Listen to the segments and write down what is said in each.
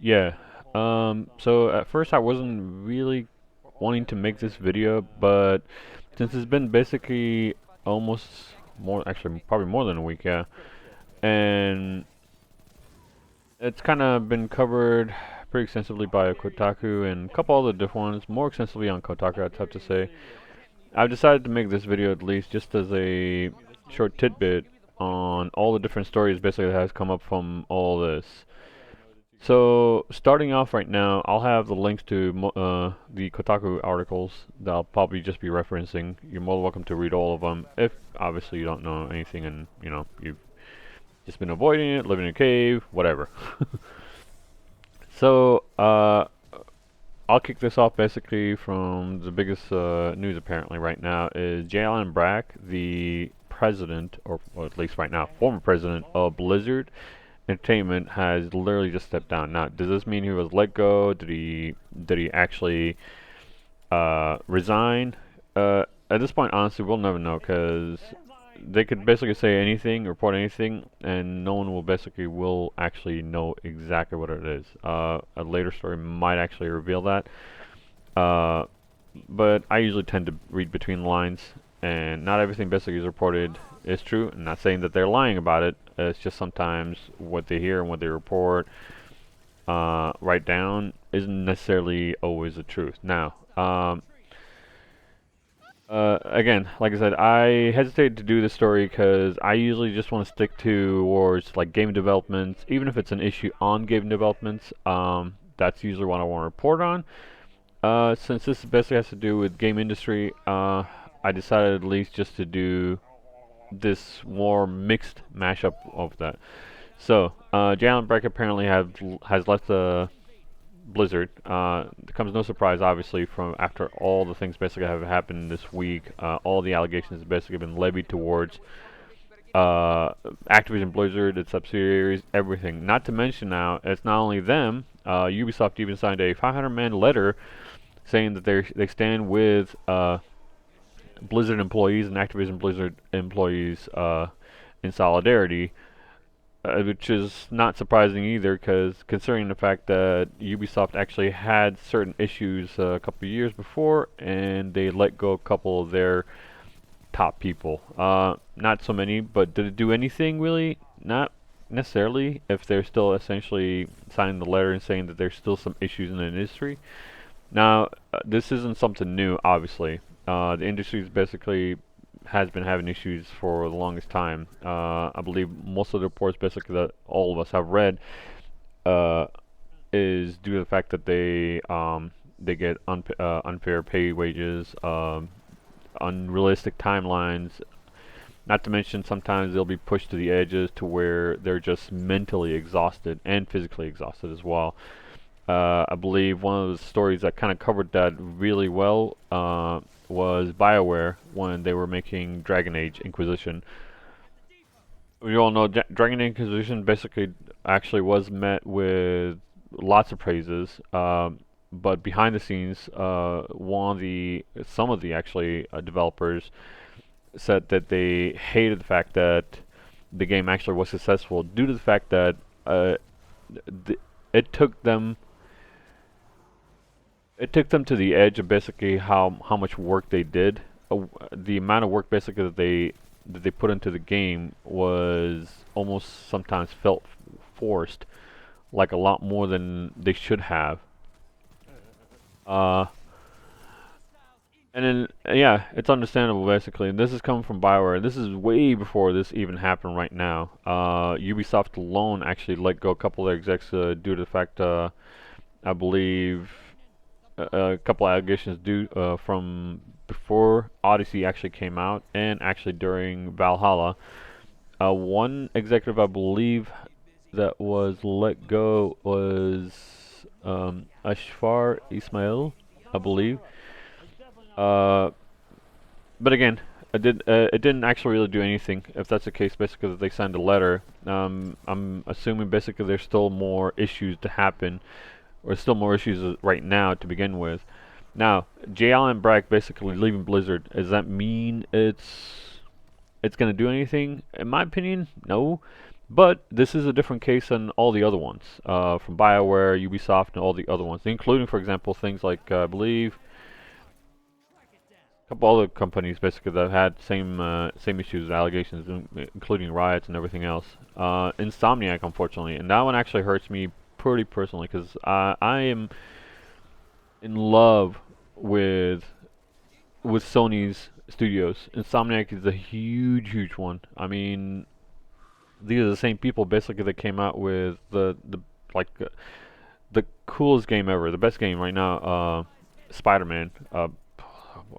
Yeah. So at first I wasn't really wanting to make this video, but since it's been basically almost actually probably more than a week, yeah, and it's kind of been covered pretty extensively by Kotaku and a couple other different ones, more extensively on Kotaku, I'd have to say. I've decided to make this video at least just as a short tidbit on all the different stories basically that has come up from all this. So, starting off right now, I'll have the links to the Kotaku articles that I'll probably just be referencing. You're more than welcome to read all of them if obviously you don't know anything and you've just been avoiding it, living in a cave, whatever. So, I'll kick this off basically from the biggest news apparently right now is J. Allen Brack, the president, or well, at least right now, former president of Blizzard Entertainment, has literally just stepped down. Now, does this mean he was let go? Did he actually resign? At this point, honestly, we'll never know because they could basically say anything, report anything, and no one will basically will actually know exactly what it is. A later story might actually reveal that. Uh, but I usually tend to read between the lines, and not everything basically is reported is true. I'm not saying that they're lying about it. It's just sometimes what they hear and what they report, write down, isn't necessarily always the truth. Now, again, like I said, I hesitated to do this story because I usually just want to stick towards like game developments, even if it's an issue on game developments. That's usually what I want to report on. Since this basically has to do with game industry, I decided at least just to do this more mixed mashup of that. So, Jalen Breck apparently has left Blizzard. It comes no surprise, obviously, from after all the things basically have happened this week. All the allegations have basically been levied towards Activision Blizzard, its subsidiaries, everything. Not to mention now, it's not only them. Ubisoft even signed a 500-man letter saying that they stand with Blizzard employees and Activision Blizzard employees in solidarity, which is not surprising either, because considering the fact that Ubisoft actually had certain issues a couple of years before, and they let go a couple of their top people. Not so many, but did it do anything really? Not necessarily. If they're still essentially signing the letter and saying that there's still some issues in the industry. Now, this isn't something new, obviously. The industry basically has been having issues for the longest time. I believe most of the reports, basically that all of us have read, uh, is due to the fact that they get unfair pay wages, unrealistic timelines. Not to mention, sometimes they'll be pushed to the edges to where they're just mentally exhausted and physically exhausted as well. I believe one of the stories that kind of covered that really well was BioWare when they were making Dragon Age Inquisition. We all know Dragon Age Inquisition basically actually was met with lots of praises, but behind the scenes, some of the actually developers said that they hated the fact that the game actually was successful due to the fact that th- it took them it took them to the edge of basically how much work they did. The amount of work basically that they put into the game was almost sometimes felt forced, like a lot more than they should have. Uh, and then yeah, it's understandable basically. And this is coming from BioWare. This is way before this even happened. Right now, Ubisoft alone actually let go a couple of their execs due to the fact I believe a couple allegations due from before Odyssey actually came out and actually during Valhalla. One executive I believe that was let go was Ashfar Ismail, I believe. Uh, but again, it didn't actually really do anything. If that's the case, basically that they signed a letter. I'm assuming basically there's still more issues to happen, or still more issues right now to begin with. Now, J. Allen Brack basically leaving Blizzard. Does that mean it's gonna do anything? In my opinion, no. But this is a different case than all the other ones, from BioWare, Ubisoft, and all the other ones, including, for example, things like I believe a couple other companies basically that had same issues, allegations, including riots and everything else. Insomniac, unfortunately, and that one actually hurts me pretty personally because I am in love with Sony's studios. Insomniac is a huge one. I mean, these are the same people basically that came out with the like the coolest game ever, the best game right now, Spider-Man.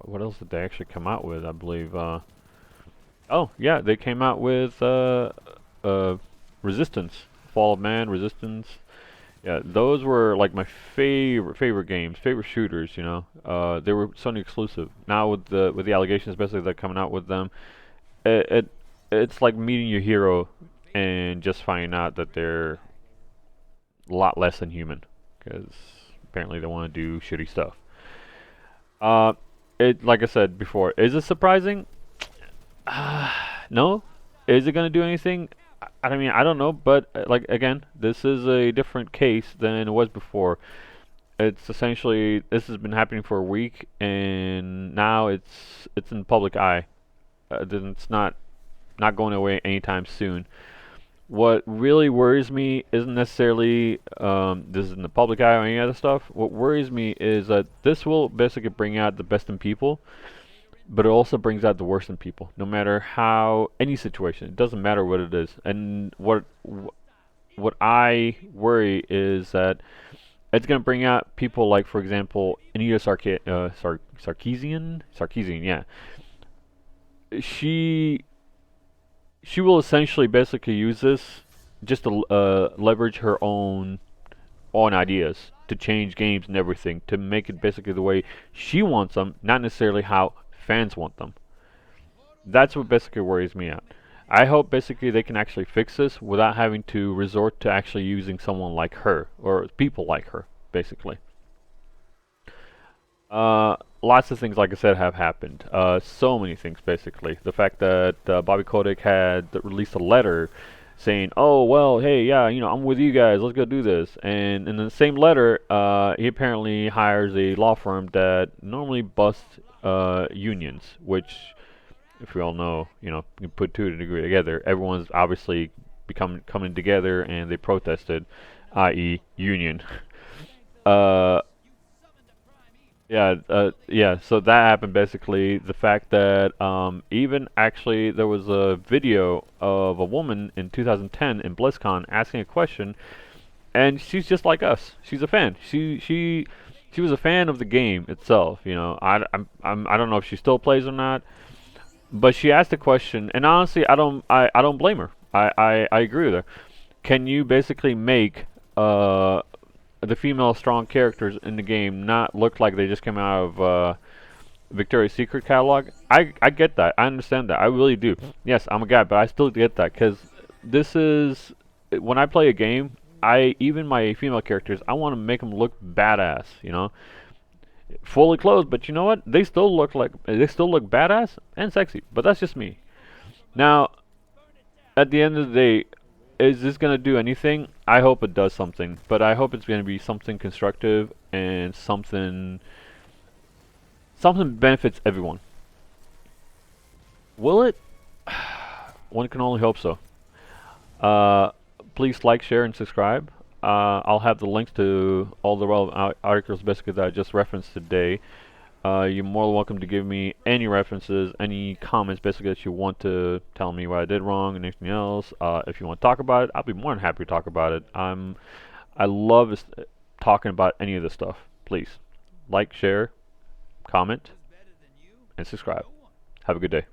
What else did they actually come out with? I believe. Oh yeah, they came out with Resistance, Fall of Man, Resistance. Yeah, those were like my favorite games, favorite shooters. You know, they were Sony exclusive. Now with the allegations, basically they're coming out with them. It, it it's like meeting your hero and just finding out that they're a lot less than human because apparently they want to do shitty stuff. Uh, it like I said before, is it surprising? No. Is it gonna do anything? I mean, I don't know, but like again, this is a different case than it was before. It's essentially this has been happening for a week, and now it's in the public eye. Then it's not going away anytime soon. What really worries me isn't necessarily this is in the public eye or any other stuff. What worries me is that this will basically bring out the best in people, but it also brings out the worst in people. No matter how any situation, it doesn't matter what it is. And what I worry is that it's gonna bring out people like, for example, Anita Sarkeesian, yeah. She she will essentially basically use this just to leverage her own ideas to change games and everything to make it basically the way she wants them, not necessarily how fans want them. That's what basically worries me out. I hope basically they can actually fix this without having to resort to actually using someone like her or people like her, basically. Lots of things, like I said, have happened. So many things, basically. The fact that Bobby Kotick had released a letter saying, "Oh well, hey, yeah, I'm with you guys. Let's go do this." And in the same letter, he apparently hires a law firm that normally busts unions, which, if we all know, you put two to degree together. Everyone's obviously become coming together, and they protested, i.e., union. uh, yeah. So that happened basically. The fact that even actually there was a video of a woman in 2010 in BlizzCon asking a question, and she's just like us. She's a fan. She was a fan of the game itself. I don't know if she still plays or not, but she asked a question, and honestly, I don't blame her. I agree with her. Can you basically make the female strong characters in the game not look like they just came out of Victoria's Secret catalog? I get that. I understand that. I really do. Yes, I'm a guy, but I still get that because this is when I play a game. I even my female characters, I want to make them look badass. Fully clothed, but you know what? They still look badass and sexy. But that's just me. Now, at the end of the day, is this gonna do anything? I hope it does something, but I hope it's gonna be something constructive and something benefits everyone. Will it? One can only hope so. Uh, Please like, share, and subscribe. I'll have the links to all the relevant articles basically that I just referenced today. You're more than welcome to give me any references, any comments basically that you want to tell me what I did wrong and anything else. If you want to talk about it, I'll be more than happy to talk about it. I love talking about any of this stuff. Please like, share, comment, and subscribe. Have a good day.